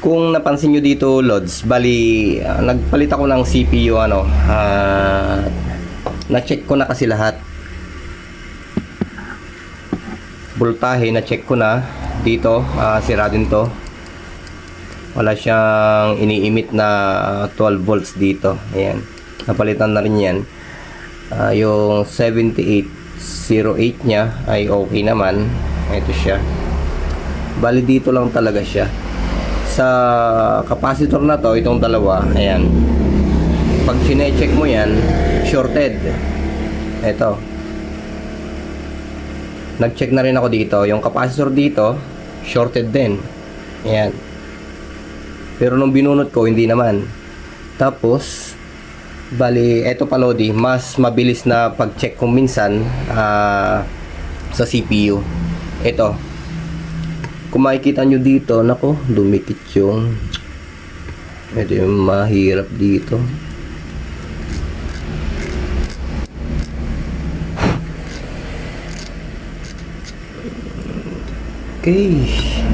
Kung napansin nyo dito, Lods, bali, nagpalit ako ng CPU, na-check ko na kasi lahat. Voltahe, na-check ko na. Dito, sira din to. Wala siyang ini-emit na 12 volts dito. Ayan, napalitan na rin yan. Yung 7808 nya ay okay naman. Ito siya. Bali, dito lang talaga siya. Sa capacitor na to, itong dalawa, ayan, pag chine-check mo yan, shorted. Ito, nag-check na rin ako dito, yung capacitor dito shorted din, ayan, pero nung binunot ko hindi naman. Tapos bali, eto pa Lodi, mas mabilis na pag-check kung minsan sa CPU. Ito, kung makikita nyo dito, nako, dumikit yung, ito yung mahirap dito. Okay,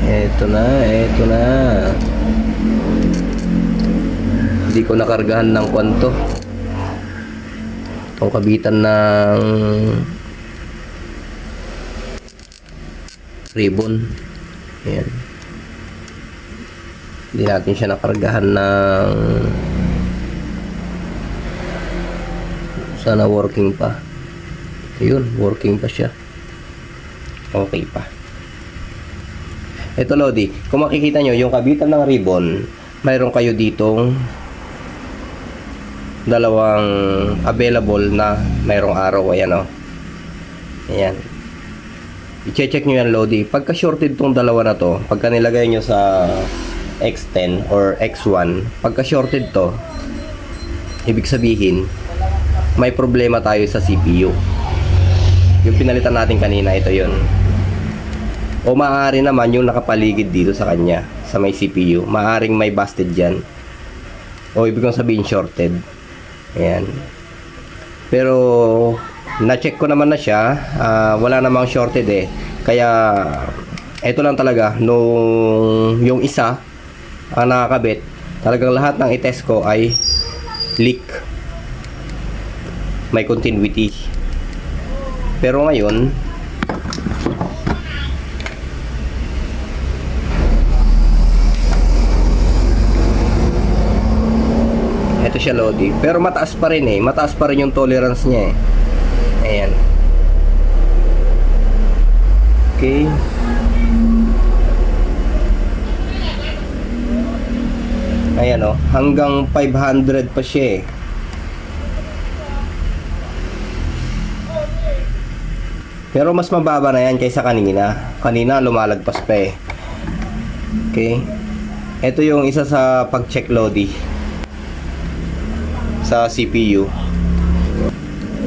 eto na. Hindi ko nakargahan ng kwanto. Itong kabitan ng ribbon. Ayan. Hindi natin siya nakargahan ng, sana working pa. Ayun, working pa siya. Okay pa. Ito Lodi, kung makikita nyo yung kabitan ng ribbon, mayroon kayo ditong dalawang available na mayroong araw. Ayan o. Ayan. i-check nyo yan, Lodi. Pagka shorted tong dalawa na to, pagka nilagay nyo sa X10 or X1, pagka shorted to, ibig sabihin, may problema tayo sa CPU. Yung pinalitan natin kanina, ito yun. O maaari naman yung nakapaligid dito sa kanya, sa may CPU. Maaring may busted dyan. O ibig kong sabihin shorted. Ayan. Pero na-check ko naman na siya, wala namang shorted eh. Kaya ito lang talaga nung yung isa ang nakakabit, talagang lahat ng i-test ko ay leak. May continuity. Pero ngayon ito siya, Lodi. Pero mataas pa rin eh. Mataas pa rin yung tolerance niya eh. Ayan. Okay. Ayan o. Hanggang 500 pa siya eh. Pero mas mababa na yan kaysa kanina. Kanina lumalagpas pa eh. Okay. Ito yung isa sa pag-check, Lodi, sa CPU.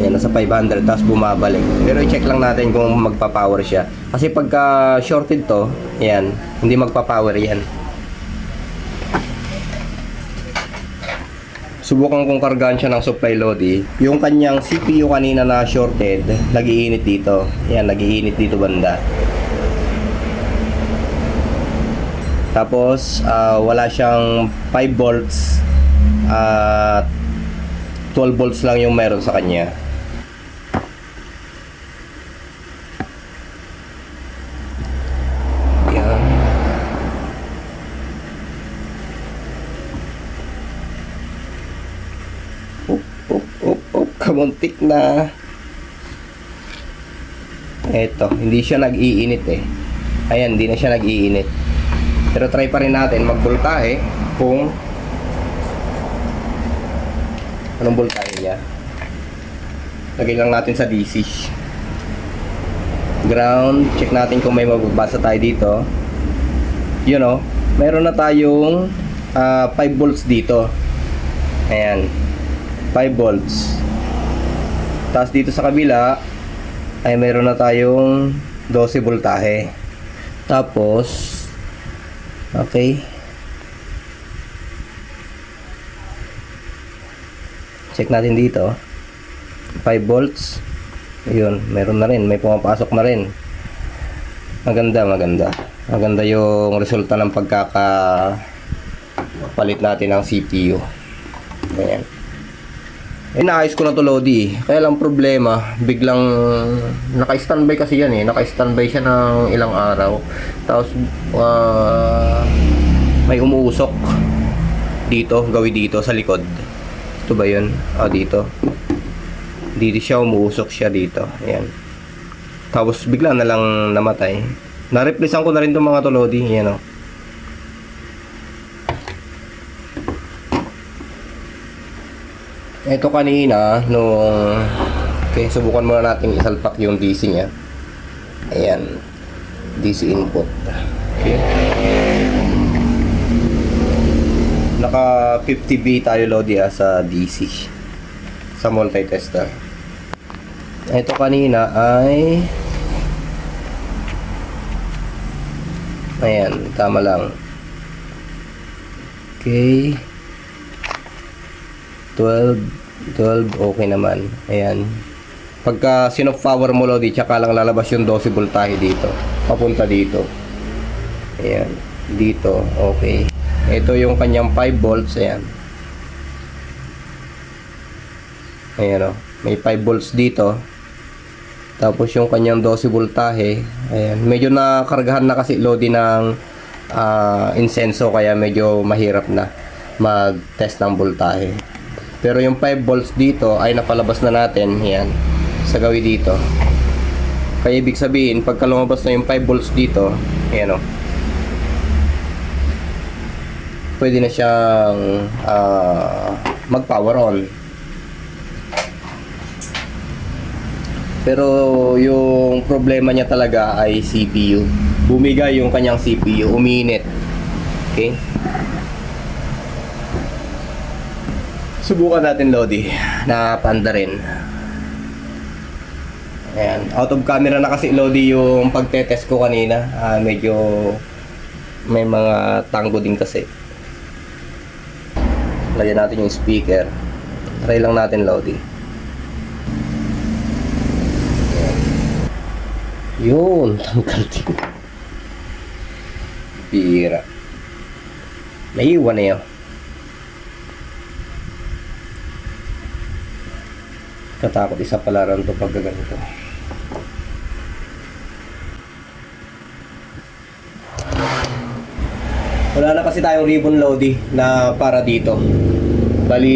Ayan, nasa 500 tapos bumabalik. Pero i-check lang natin kung magpa-power siya. Kasi pagka shorted to, ayan, hindi magpa-power yan. Subukan kong kargahan siya ng supply, Lodi. Yung kanyang CPU kanina na shorted, nag-iinit dito. Ayan, nag-iinit dito banda. Tapos, wala siyang 5 volts at 12 volts lang yung meron sa kanya. Yan. Kamuntik na. Eto, hindi siya nag-iinit eh. Ayan, hindi na siya nag-iinit. Pero try pa rin natin mag-voltahe kung anong voltahe niya. Lagay lang natin sa DC. Ground, check natin kung may mababasa tayo dito. You know, meron na tayong 5 volts dito. Ayan, 5 volts. Tapos dito sa kabila ay meron na tayong 12 voltahe. Tapos okay, check natin dito, 5 volts. Ayun, meron na rin, may pumapasok na rin. Maganda yung resulta ng pagkakapalit natin ng CPU. Ayan. Inaayos ko na to, Lodi. Kaya lang problema, biglang naka-standby kasi yan eh. Naka-standby siya ng ilang araw. Tapos may umuusok dito, gawi dito sa likod. Ito ba yun? Dito. Dito siya, umuusok siya dito. Ayan. Tapos bigla na lang namatay. Na-replacean ko na rin itong mga to, Lodi. Ayan o. Ito kanina nung okay, subukan muna natin isalpak yung DC niya. Ayan, DC input. Okay. Naka 50V tayo, Lodi, sa DC sa multi-tester. Ito kanina ay ayan, tama lang. Okay, 12 okay naman. Ayan. Pagka sinoff power mo, Lodi, tsaka lang lalabas yung 12 voltahe dito. Papunta dito. Ayan. Dito. Okay. Ito yung kanyang 5 volts. Ayan. Ayan o. May 5 volts dito. Tapos yung kanyang 12 voltahe. Ayan. Medyo nakargahan na kasi, Lodi, ng insenso. Kaya medyo mahirap na mag-test ng voltahe. Pero yung 5 volts dito ay napalabas na natin. Yan, sa gawi dito. Kaya ibig sabihin, pagka lumabas na yung 5 volts dito, ayan o, pwede na siyang mag power on. Pero yung problema niya talaga ay CPU. Bumigay yung kanyang CPU, uminit. Okay? Subukan natin, Lodi, na panda rin. Ayan, out of camera na kasi, Lodi, yung pagtetest ko kanina. Medyo may mga tanggo din kasi. Lagyan natin yung speaker. Try lang natin, Lodi. Yun, tanggal din. Bira. Naiiwan na yun. Katakot isa pala rin ito pag ganito. Wala na kasi tayong ribbon, Lodi, na para dito. Bali,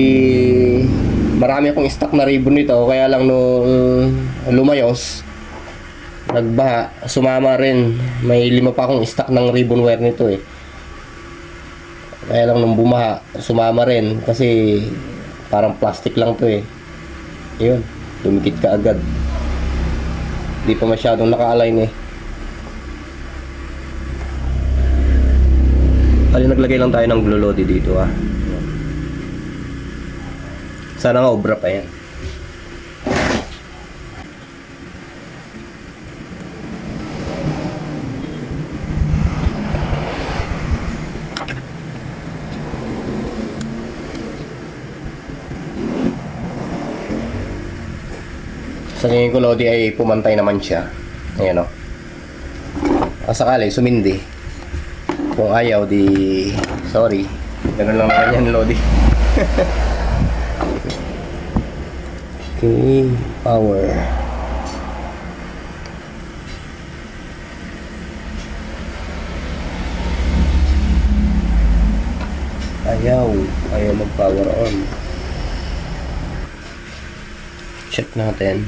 marami akong stock na ribbon nito, kaya lang nung lumayos, nagbaha, sumama rin. May 5 pa akong stock ng ribbon wire nito eh. Kaya lang nung bumaha, sumama rin kasi parang plastic lang to eh. Yun, dumikit ka agad. Hindi pa masyadong naka-align eh. Bali, naglagay lang tayo ng glue, Lodi, dito ah. Sana nga obra pa yan. Sa tingin ko, Lodi, ay pumantay naman siya. Ayan o. Sakali, sumindi. Kung ayaw, di sorry. Ganun lang naman yan, Lodi. Okay, power. Ayaw mag-power on. Check natin.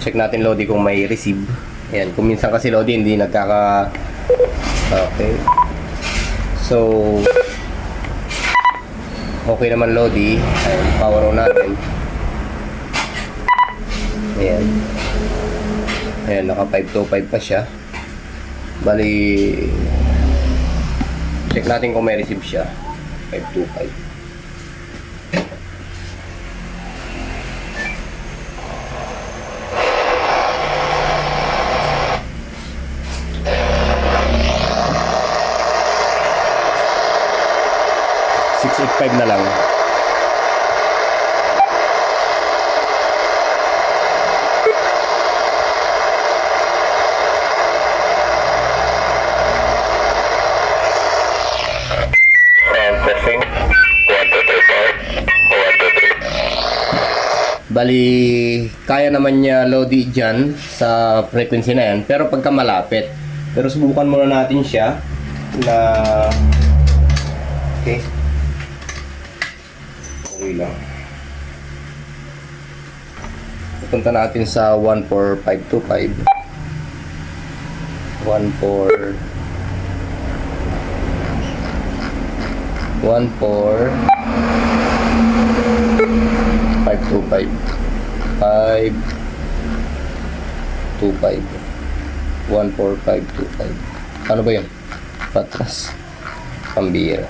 Check natin, Lodi, kung may receive. Ayan, kung minsan kasi, Lodi, hindi nagkaka... Okay. So, okay naman, Lodi. Ayan, power on natin. Ayan. Ayan, naka 525 pa siya. Bali, check natin kung may receive siya. 525. $685 na lang. Bali, kaya naman niya, Lodi, dyan sa frequency na yan, pero pagka malapit. Pero subukan muna natin siya na... Okay. Okay lang. Pupunta natin sa 14525. 14525. Ano ba yun? Patras. Pambira.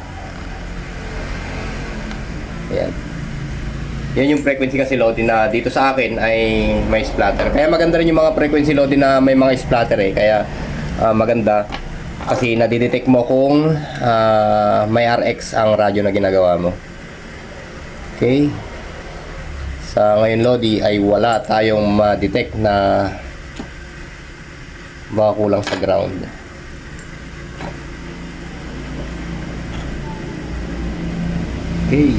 Ayan. Yan yung frequency kasi, Lodi, na dito sa akin ay may splatter. Kaya maganda rin yung mga frequency, Lodi, na may mga splatter eh. Kaya maganda kasi nadidetect mo kung may RX ang radyo na ginagawa mo. Okay. Sa ngayon, Lodi, ay wala tayong ma-detect na baka kulang sa ground. Okay.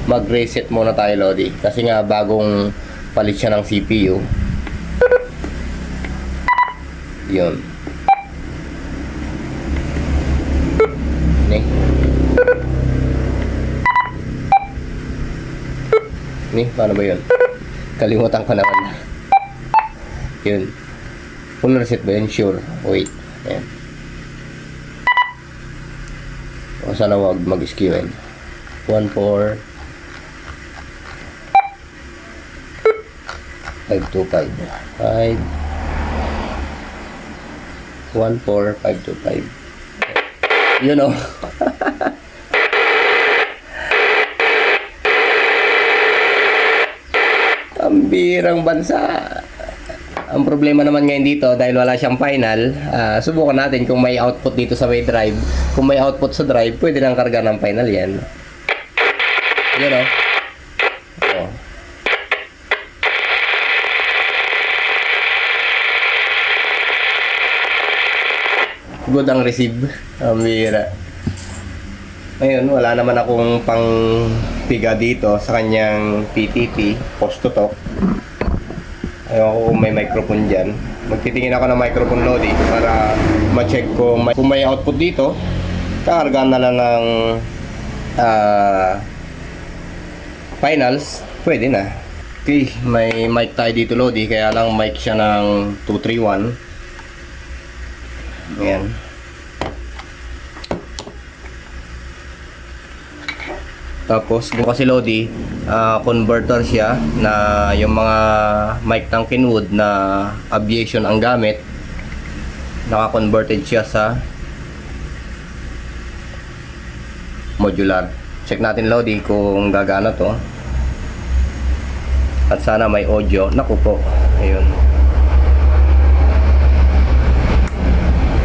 Mag-reset muna tayo, Lodi, kasi nga bagong palit siya ng CPU. Yun. Paano ba yun? Kalimutan ko naman. Yun. Full reset ba yun? Sure. Wait. Ayan. O, Sana wag mag-skew. 1,4 525 5 1,4 525. You know. Ang birang bansa. Ang problema naman ngayon dito, dahil wala siyang final, subukan natin kung may output dito sa may drive. Kung may output sa drive, pwede nang karga ng final yan. You know? Oh. Good ang receive. Ang bira. Ngayon, wala naman akong pang piga dito sa kanyang PTT, post to talk. Ayaw ko kung may microphone dyan. Magtitingin ako ng microphone loading para ma-check ko kung may output dito. Kakargaan na lang ng finals. Pwede na. Okay, may mic tayo dito loading. Kaya lang mic siya ng 231. Ayan. Tapos kung kasi Lodi, converter siya na yung mga mic ng Kenwood na aviation ang gamit, naka-converted siya sa modular. Check natin Lodi kung gagana to. At sana may audio. Naku po. Ayun.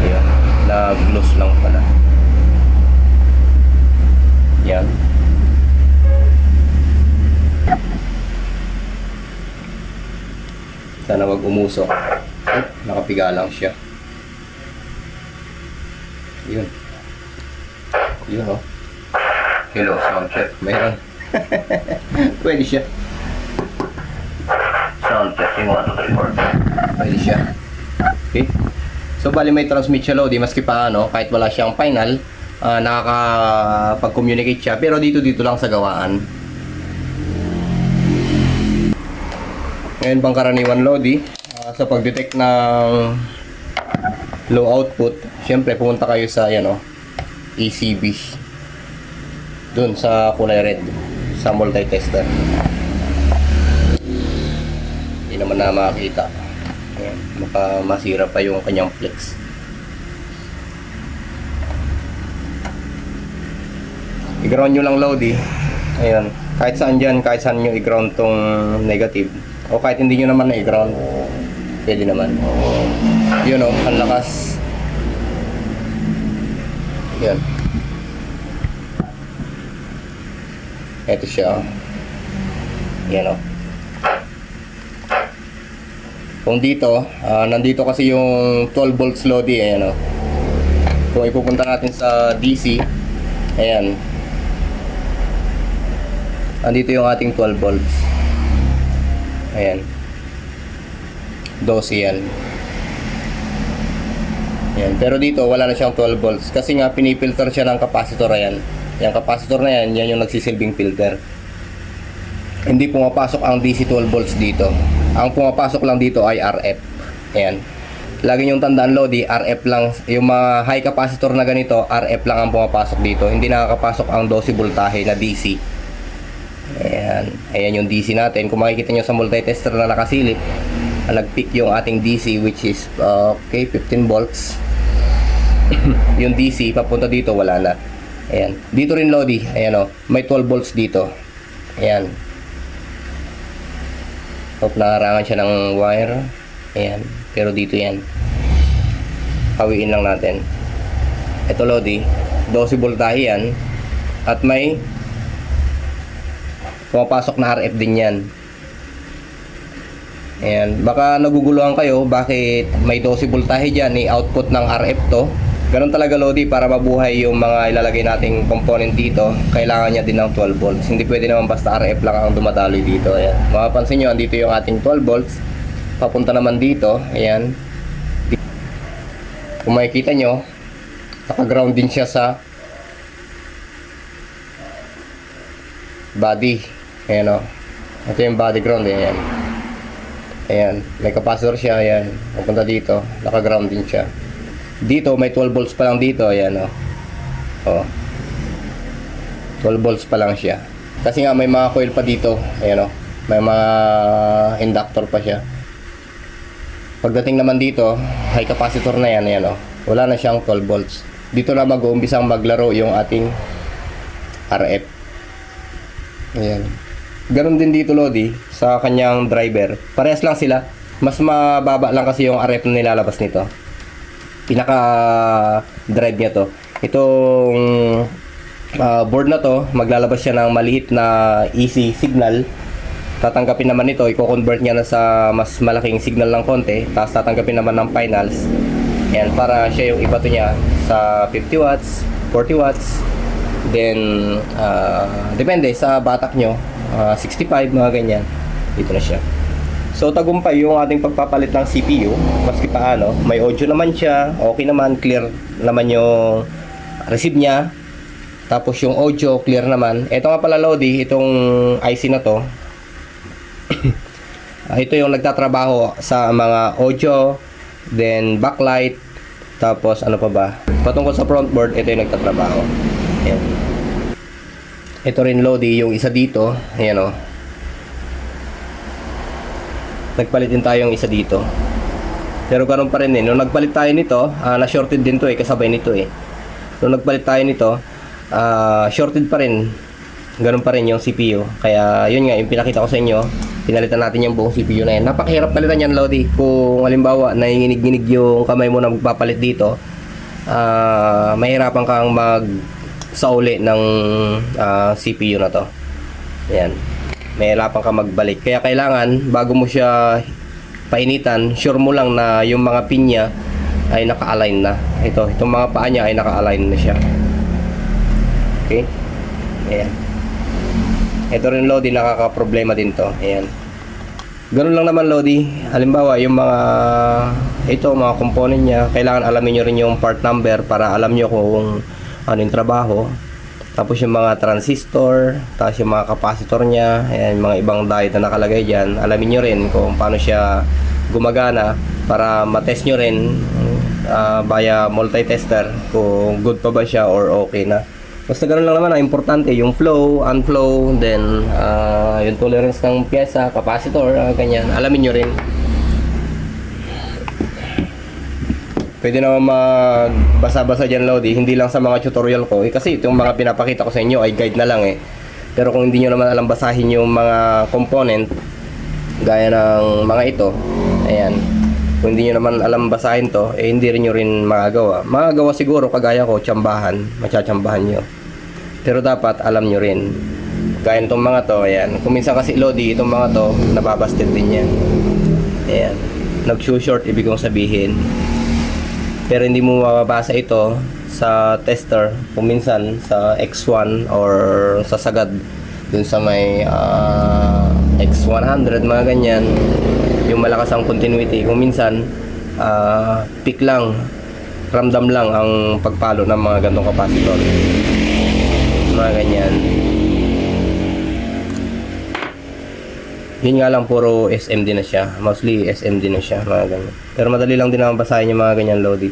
Ayun. Nag-loose lang pala. Yan. Sana wag umusok. Oh, nakapiga lang siya. Yun. Yun oh. Hello, sound check. Mayroon. Pwede siya. Sound check. 1, 2, 3, 4. Pwede siya. Okay. So bali may transmit siya Lodi maski pa ano, kahit wala siyang final, nakakapag-communicate siya. Pero dito lang sa gawaan. Ngayon pang karaniwan Lodi, sa pag-detect ng low output, syempre pumunta kayo sa ECB. Doon sa kulay red, sa multi-tester. Hindi naman na makakita. Ayan, baka masira pa yung kanyang flex. I-ground nyo lang Lodi. Ayan, kahit saan dyan, kahit saan nyo i-ground tong negative. O kahit hindi nyo naman na-ground, pwede naman. Yun o, ang lakas. Yan. Ito siya o. Yan o. Kung dito, nandito kasi yung 12 volts Lodi. Ayan o. Kung ipupunta natin sa DC, ayan. Nandito yung ating 12 volts. Ayan. 12 yan. Ayan. Pero dito wala na siyang 12 volts kasi nga pinifilter siya ng capacitor. Ayan. Yung capacitor na yan, yan yung nagsisilbing filter. Hindi pumapasok ang DC 12 volts dito. Ang pumapasok lang dito ay RF. Ayan. Lagi niyong tandaan Lodi, RF lang. Yung mga high capacitor na ganito, RF lang ang pumapasok dito. Hindi nakakapasok ang 12 voltahe na DC. Ayan. Ayan yung DC natin. Kung makikita nyo sa multi-tester na nakasilip, nag-peak yung ating DC which is 15 volts. Yung DC papunta dito wala na. Ayan. Dito rin Lodi, ayan o, may 12 volts dito. Ayan. Hope nakarangan siya ng wire. Ayan. Pero dito yan. Hawiin lang natin. Ito Lodi, 12 voltahe yan. At may pumapasok na RF din yan. Ayan. Baka naguguluhan kayo bakit may 12 voltahe dyan, i-output ng RF to. Ganun talaga Lodi, para mabuhay yung mga ilalagay nating component dito, kailangan niya din ng 12 volts. Hindi pwede naman basta RF lang ang dumadaloy dito. Ayan. Mapapansin nyo, andito yung ating 12 volts. Papunta naman dito. Ayan. Kung makikita nyo, naka-ground din siya sa body. Ayan o. Ito yung body ground. Ayan. Ayan. May capacitor siya. Ayan. Papunta dito. Naka-ground din siya. Dito, may 12 volts pa lang dito. Ayan o. O. 12 volts pa lang siya. Kasi nga may mga coil pa dito. Ayan o. May mga inductor pa siya. Pagdating naman dito, high capacitor na yan. Ayan o. Wala na siyang 12 volts. Dito na mag-uumbisang maglaro yung ating RF. Ayan. Ganon din dito, Lodi, sa kanyang driver. Parehas lang sila. Mas mababa lang kasi yung RF na nilalabas nito. Pinaka drive niya to. Itong board na to, maglalabas siya ng maliit na AC signal. Tatanggapin naman ito, i-convert niya na sa mas malaking signal ng konti. Tapos tatanggapin naman ng finals. Ayan, para siya yung ibato niya sa 50 watts, 40 watts. Then, depende sa batak nyo. 65, mga ganyan. Dito na siya. So, tagumpay yung ating pagpapalit ng CPU. Maski paano, may audio naman siya. Okay naman, clear naman yung receive niya. Tapos yung audio, clear naman. Ito nga pala, Lodi, itong IC na to. Ito yung nagtatrabaho sa mga audio, then backlight, tapos ano pa ba? Patungkol sa frontboard, ito yung nagtatrabaho. Ayan. Ito rin, Lodi, yung isa dito. Ayan o. Nagpalit din tayo yung isa dito. Pero ganoon pa rin eh. Nung nagpalit tayo nito, na-shorted din to eh, kasabay nito eh. Nung nagpalit tayo nito, shorted pa rin. Ganoon pa rin yung CPU. Kaya yun nga, yung pinakita ko sa inyo, pinalitan natin yung buong CPU na yan. Napakahirap palitan yan, Lodi. Kung halimbawa, nanginginig-ginig yung kamay mo na magpapalit dito, mahirapan kang sauli ng CPU na to. Ayan. Mahirapan ka magbalik. Kaya kailangan, bago mo siya painitan, sure mo lang na yung mga pin niya ay naka-align na. Itong mga paa niya ay naka-align na siya. Okay? Ayan. Ito rin, Lodi, nakaka-problema din to. Ayan. Ganun lang naman, Lodi. Halimbawa, yung mga component niya, kailangan alamin nyo rin yung part number para alam nyo kung ano yung trabaho. Tapos yung mga transistor, tapos yung mga capacitor niya, ayan, mga ibang diode na nakalagay dyan. Alamin nyo rin kung paano siya gumagana para matest nyo rin via multi-tester kung good pa ba siya or okay na. Basta ganoon lang naman, importante yung flow, unflow, then yung tolerance ng pyesa, capacitor, ganyan. Alamin nyo rin. Pwede naman magbasa-basa dyan, Lodi, hindi lang sa mga tutorial ko. Kasi itong mga pinapakita ko sa inyo ay guide na lang eh. Pero kung hindi nyo naman alam basahin yung mga component, gaya ng mga ito, ayan. Kung hindi nyo naman alam basahin to, eh hindi rin nyo rin magagawa. Magagawa siguro, kagaya ko, tsambahan, matsatsambahan nyo. Pero dapat alam nyo rin. Gaya nitong mga to, ayan. Kung minsan kasi, Lodi, itong mga to, nababasted din yan. Ayan. Nag-short, ibig kong sabihin. Pero hindi mo mababasa ito sa tester kung minsan sa X1 or sa sagad dun sa may X100, mga ganyan, yung malakas ang continuity. Kung minsan peak lang, ramdam lang ang pagpalo ng mga gantong capacitor, mga ganyan. Yun nga lang, puro SMD na siya. Mostly SMD na siya, mga ganyan. Pero madali lang din naman basahin yung mga ganyan, Lodi.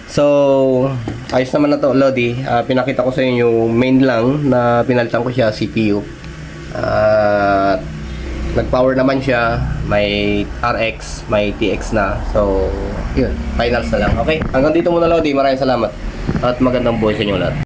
So, ayos naman na to, Lodi. Pinakita ko sa inyo yung main lang na pinalitan ko siya, CPU. Nag-power naman siya. May RX, may TX na. So, yun. Finals na lang. Okay? Hanggang dito muna, Lodi. Maraming salamat. At magandang buhay sa inyo lahat.